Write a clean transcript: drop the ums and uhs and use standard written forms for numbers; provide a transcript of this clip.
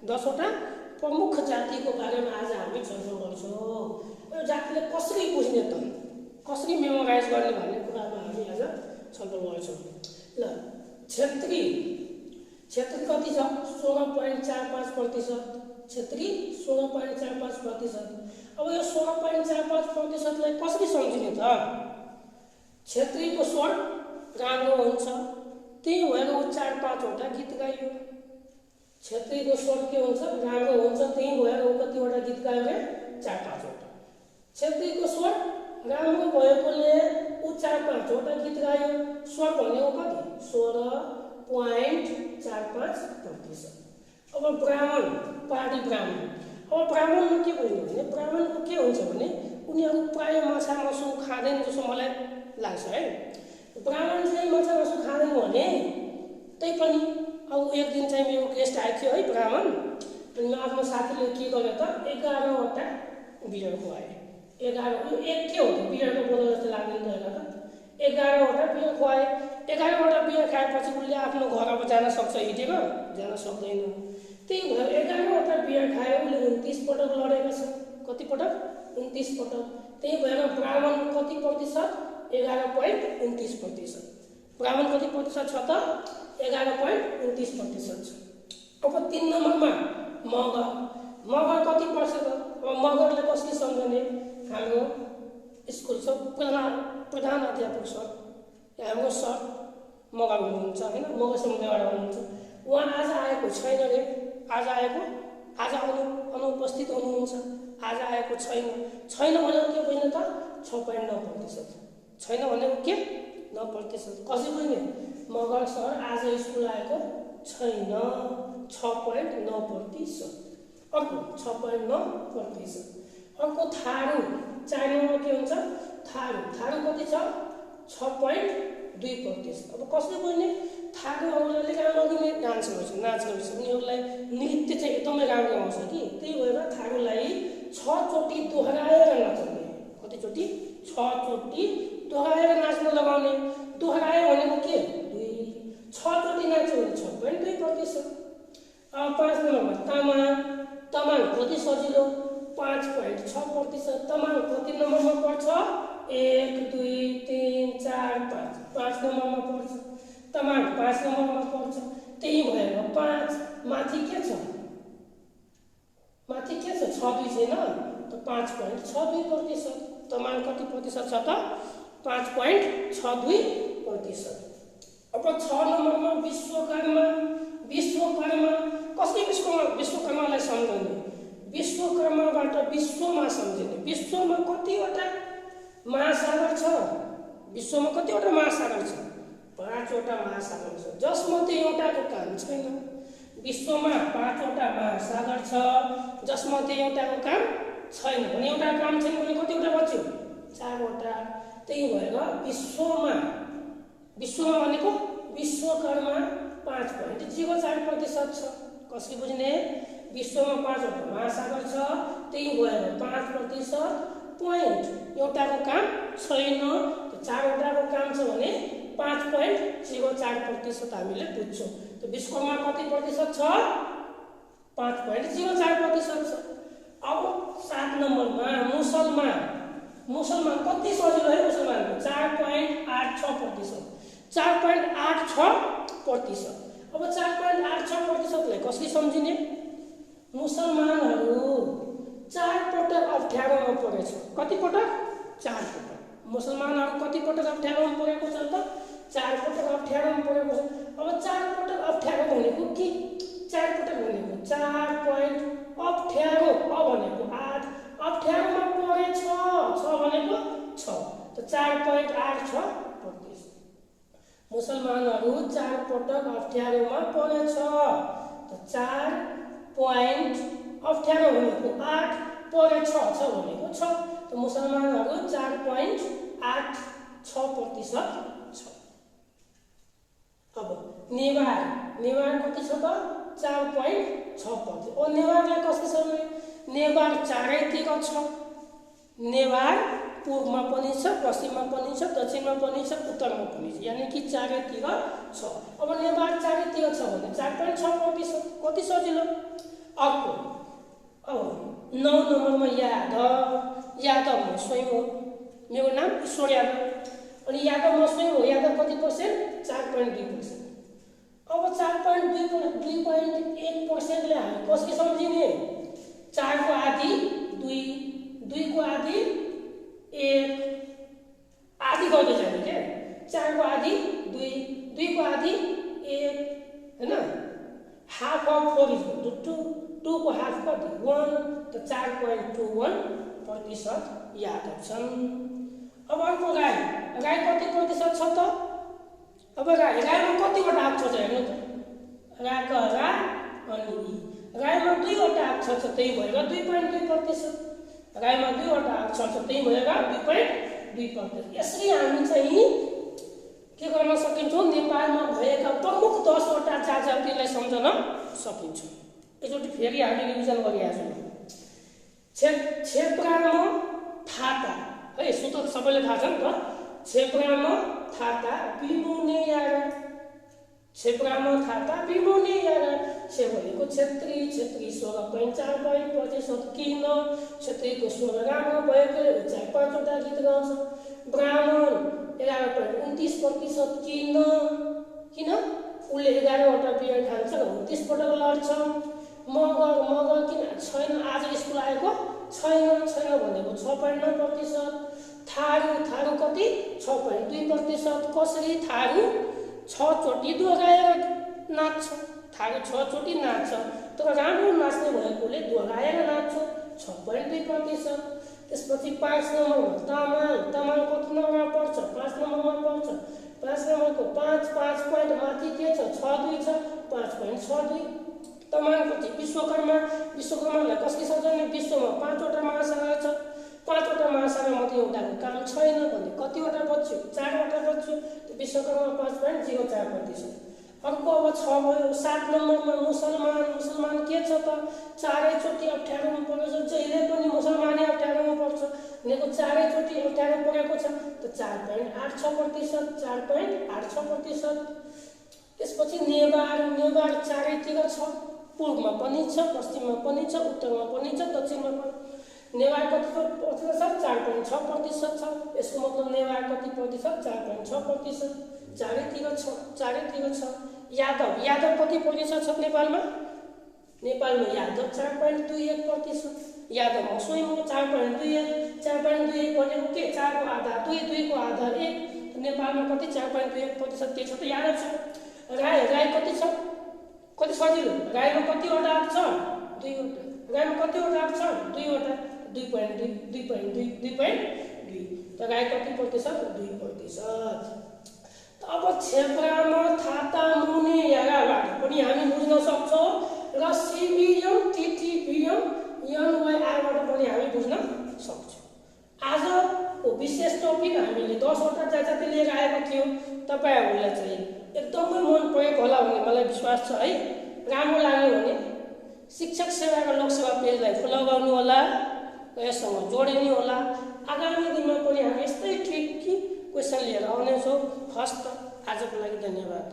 10वटा प्रमुख जातिको बारेमा आज हामी छलफल गर्छौँ। यो जातिले कसरी बुझ्ने त, कसरी मेमोराइज गर्ने भन्ने कुरामा हामी आज छलफल गर्छौँ। ल क्षेत्री कति छ? 16.45%। क्षेत्री 16.45%। अब यो 16.45%लाई कसरी सम्झिने त? क्षेत्रीको स्वर राम्रो हुन्छ, त्यही भएर ऊ 4-5वटा गीत गायो। क्षेत्रीको स्वर के हुन्छ? राम्रो हुन्छ, त्यही भएर ऊ कतिवटा गीत गायो रे? 4-5वटा। क्षेत्रीको स्वर राम्रो भएकोले ऊ 4-5वटा गीत गायो। स्वर भनेको कति? 16.45%। अब ब्राह्मण, पार्टी ब्राह्मण। अब ब्राह्मणमा के बुझ्नु भने ब्राह्मणको के हुन्छ भने उनीहरू प्रायः माछा मासु खाँदैन जस्तो मलाई लाग्छ है। ब्राह्मण चाहिँ माछा मासु खाँदैन भने तैपनि अब एक दिन चाहिँ मेरो गेस्ट आएको थियो है ब्राह्मण, अनि म आफ्नो साथीले के गर्यो त 11वटा बियर खुवाएँ। 11 एक के हो बियरको बोतल जस्तो लाग्दैन त हेर त। 11वटा बियर खुवाएँ। 11वटा बियर खाएपछि उसले आफ्नो घर अब जान सक्छ, हिँडेर जान सक्दैन। त्यही भएर 11वटा बियर खायो, उसले 29 पटक लडेको छ। कति पटक? 29 पटक। त्यही भएर ब्राह्मण कति प्रतिशत? 11.29%। ब्राह्मण कति प्रतिशत छ त? 11.29% छ। अब 3 नम्बरमा मगर कति पर्छ त? अब मगरले कसले सम्झने? हाम्रो स्कुल छ प्रधान अध्यापक सर, हाम्रो सर मगर हुनुहुन्छ होइन, मगर समुदायबाट हुनुहुन्छ। उहाँ आज आएको छैन रे। आज अनुपस्थित हुनुहुन्छ। आज आएको छैन भनेको के बुझ्ने त? 6.9%। छैन भनेको के? 9%। कसरी बुझ्ने? मगर सर आज स्कुल आएको छैन, 6.9%। अर्को 6.9%। अर्को थारू, 4 नम्बर के हुन्छ? थारू कति छ? 6.2%। अब कसले बुझ्ने? थारूहरूले राम्ररी डान्स गर्छ, नाच गर्छ, उनीहरूलाई नृत्य चाहिँ एकदमै राम्रो आउँछ कि, त्यही भएर थारूलाई 6 चोटि दोहोऱ्याएर नाच्ने। कति चोटि? 6 चोटि दोहोऱ्याएर नाच्न लगाउने। दोहोऱ्यायो भनेको के? 2। 6 चोटि नाच्यो भने 6.2%। अब 5 नम्बरमा तामाङ कति सजिलो? 5.6%। तामाङ कति नम्बरमा पर्छ? 1 2 3 4 5। 5 नम्बरमा पर्छ। तामाङ 5 नम्बरमा पर्छ। त्यही भएर 5 माथि के छ? 6.2 छैन त 5.62%। तामाङ कति प्रतिशत छ त? 5.62%। अब 6 नम्बरमा विश्वकर्मा कसले विश्वकर्मालाई सम्झने? विश्वकर्माबाट विश्वमा सम्झिने। विश्वमा कतिवटा महासागर छ? विश्वमा कतिवटा महासागर छ? 5वटा महासागर छ, जसमध्ये एउटाको काम छैन। विश्वमा 5वटा महासागर छ, जसमध्ये एउटाको काम छैन भने एउटा काम छैन भने कतिवटा बच्यो? 4वटा। त्यही भएर विश्वमा भनेको विश्वकर्मा 5.04% छ। कसरी बुझ्ने? विश्वमा 5वटा महासागर छ, त्यही भएर 5% पोइन्ट एउटाको काम छैन। 4वटाको काम छ भने 5.04% हामीले बुझ्छौँ। त विश्वमा कति प्रतिशत छ? 5.04% छ। अब 7 नम्बरमा मुसलमान कति सजिलो है मुसलमानको? 4.86%। 4.86%। अब 4.86%लाई कसरी सम्झिने? मुसलमानहरू 4 पटक अप्ठ्यारोमा परेछ। कति पटक? 4 पटक। मुसलमानहरू कति पटक अप्ठ्यारोमा परेको छ त? 4 पटक अप्ठ्यारोमा परेको छ। अब 4 पटक अप्ठ्यारो भनेको के? 4 पटक भनेको 4 पोइन्ट अप्ठ्यारो, भनेको 8, अप्ठ्यारोमा परेछ 6 भनेको 6, त 4.86%। मुसलमानहरू 4 पटक अप्ठ्यारोमा परेछ, त 4 पोइन्ट अप्ठ्यारो भनेको 8 परेछ 6 भनेको 6, त मुसलमानहरू 4.86% छ। अब नेवार कति छ त? 4.6%। नेवारलाई कसले सम्झने? नेवार चारैतिर छ। नेवार पूर्वमा पनि छ, पश्चिममा पनि छ, दक्षिणमा पनि छ, उत्तरमा पनि छ, यानी कि चारैतिर छ। अब नेवार चारैतिर छ भने 4.6%। कति सजिलो। अर्को अब 9 नम्बरमा यादव म स्वयं हो, मेरो नाम ईश्वर यादव। अनि यादव म स्वयं हो, यादव कति पर्सेन्ट 4.2%। अब 4.2.1%ले हामी कसरी सम्झिने? 4 को आधी 2, 2 को आधी 1, आधी गर्दै जाने क्या। 4 को आधी 2, 2 को आधी 1 हैन। Half of 4 is equal to 2 को हाफ कति 1, त 4.21% यादव छन्। अब अर्को राई कति प्रतिशत छ त? अब राईमा कतिवटा अक्षर छ हेर्नु त। राका रा अनि ई। राईमा 2वटा अक्षर छ, त्यही भएर 2.2%। राईमा 2वटा अक्षर छ, त्यही भएर 2.2%। यसरी हामी चाहिँ के गर्न सकिन्छौँ? नेपालमा भएका प्रमुख 10वटा जातिलाई सम्झन सकिन्छ। एकचोटि फेरि हामी रिभिजन गरिरहेछौँ। छेप्राम थाता है, सूत्र सबैले थाहा छ नि त। छेप्राम थाता बिमुने यारा, छेप्राम थाता बिमुने यारा। छे भनेको क्षेत्री, क्षेत्री 16.4% किन? क्षेत्रीको स्वर राम्रो भएकोले ऊ 4-5वटा गीत गाउँछ। ब्राह्मण 11.29% किन? उसले 11वटा बियर खान्छ र 29 पटक लड्छ। मगर किन छैन? आज स्कुल आएको छैन भनेको 6.9%। थारू कति 6.2%। कसरी? थारू 6 चोटि दोहोऱ्याएर नाच्छ। थारू 6 चोटि नाच्छ, तर राम्रो नाच्ने भएकोले दोहोऱ्याएर नाच्छ 6.2%। त्यसपछि 5 नम्बरमा तामाङ कति नम्बरमा पर्छ? 5 नम्बरमा पर्छ। 5 नम्बरको 5 पोइन्ट माथि के छ? 6.2 छ, 5.62। तमाङपछि विश्वकर्मालाई कसरी सम्झने? विश्वमा 5वटा महासागर छ, 5वटा महासागर मध्ये एउटाको काम छैन भने कतिवटा बच्यो? 4वटा बच्यो। विश्वकर्मा 5.04%। अर्को अब 6 भयो। 7 नम्बरमा मुसलमान के छ त? 4 चोटि अप्ठ्यारोमा परेको छ। जहिले पनि मुसलमानै अप्ठ्यारोमा पर्छ भनेको 4 चोटि अप्ठ्यारो परेको छ, त 4.86%। 4.86%। त्यसपछि नेवार चारैतिर छ, पूर्वमा पनि छ, पश्चिममा पनि छ, उत्तरमा पनि छ, दक्षिणमा पनि। नेवार कति प्रतिशत छ? 4.6% छ। यसको मतलब नेवार कति प्रतिशत? 4.6%। चारैतिर छ। यादव कति प्रतिशत छ नेपालमा? यादव 4.21%। यादव म स्वयं हो 4.21 भनेको के? 4 को आधा 2, 2 को आधा 1। नेपालमा कति 4.21% के छ त? यादव छ। राई कति छ? कति सजिलो? राईमा कतिवटा आठ छ? 2वटा। राईमा कतिवटा आठ छ? 2वटा। 2.2। त राई कति प्रतिशत? 2%। अब छेप्राम थाता मुने याराबाट पनि हामी बुझ्न सक्छौँ र सिबिएम टिटिबिएम एनवाईआरबाट पनि हामी बुझ्न सक्छौँ। आजको विशेष टपिक हामीले 10वटा जाति लिएर आएको थियौँ। तपाईहरुलाई चाहिँ एकदमै मन परेको होला भन्ने मलाई विश्वास छ है। राम्रो लाग्यो भने शिक्षक सेवा र लोकसेवा पेजलाई फलो गर्नु होला र यससँग जोडिनु होला। आगामी दिनमा पनि हामी यस्तै ट्रिकी क्वेसन लिएर आउनेछौँ। हस्त आजको लागि धन्यवाद।